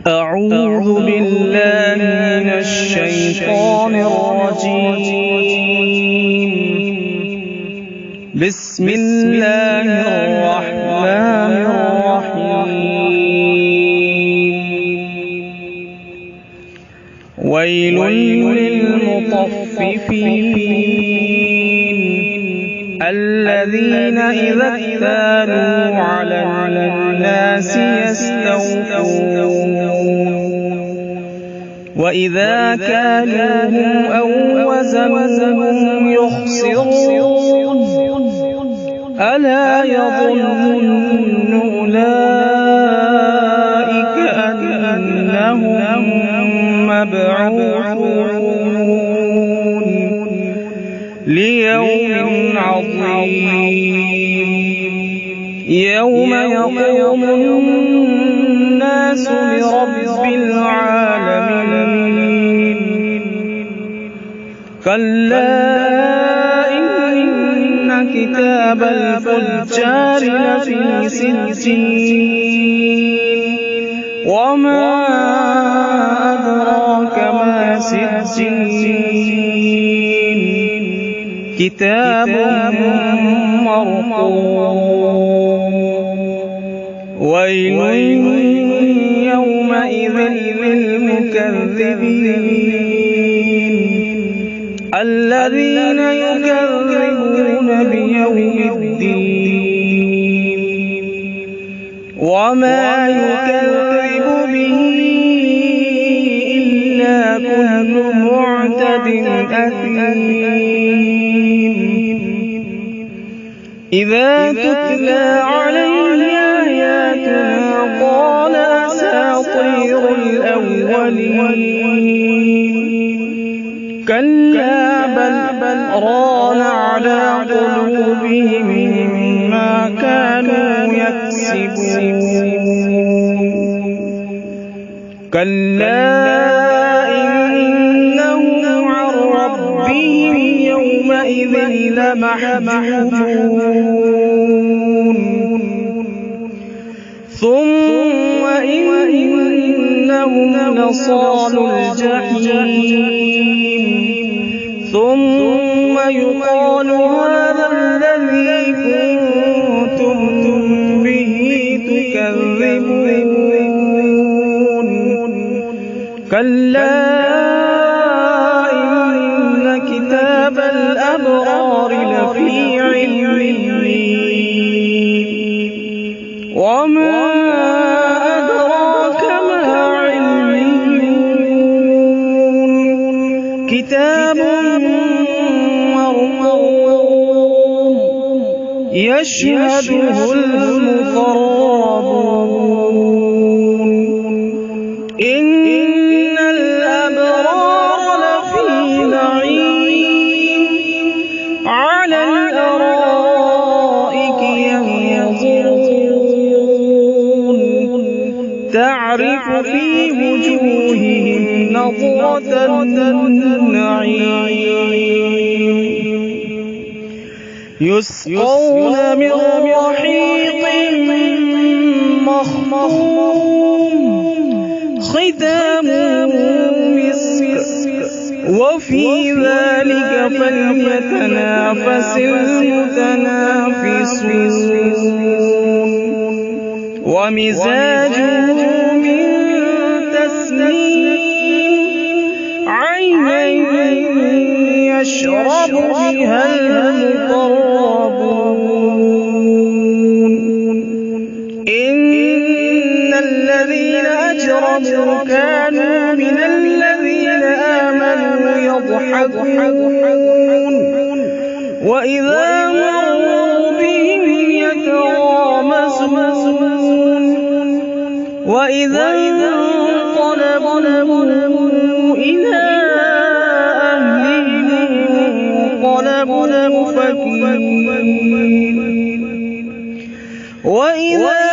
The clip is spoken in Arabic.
أعوذ بالله من الشيطان الرجيم. بسم الله الرحمن الرحيم. ويل للمطففين الذين إذا اكتالوا على الناس يستوفون وإذا كالوهم أو وزنوهم يخسرون ألا يظن أولئك أنهم مبعوثون ليوم عظيم يوم يقوم الناس لرب العالمين. كلا إن كتاب الفجار لفي سجين وما أدراك ما سجين كتاب مرقوم. ويل يومئذ للمكذبين الذين يكذبون بيوم الدين وما يكذب به إلا كل معتد أثيم. إذا تتلى عليه آياتنا قال أساطير الأولين. كلا بل ران على قلوبهم ما كانوا يكسبون. كلا إنهم عن ربهم يومئذ لمحجوبون. ثم إنهم لصالو الجحيم. ثم يقال هذا الذي كنتم به تكذبون. كلا إن كتاب الأبرار لفي عليين وما أدراك ما عليون كتاب مرقوم يشهده المقربون. إن الأبرار لفي نعيم على الأرائك ينظرون تعرف في وجوههم نضرة النعيم. يسقون من رحيق مختوم ختامه مسك وفي ذلك فليتنافس المتنافسون. ومزاجه من تسنيم عينا يشرب بها المقربون. إن الذين أجرموا كانوا من الذين آمنوا يضحكون وإذا مروا بهم يتغامزون وإذا انقلبوا إلى أهلهم انقلبوا فكهين وإذا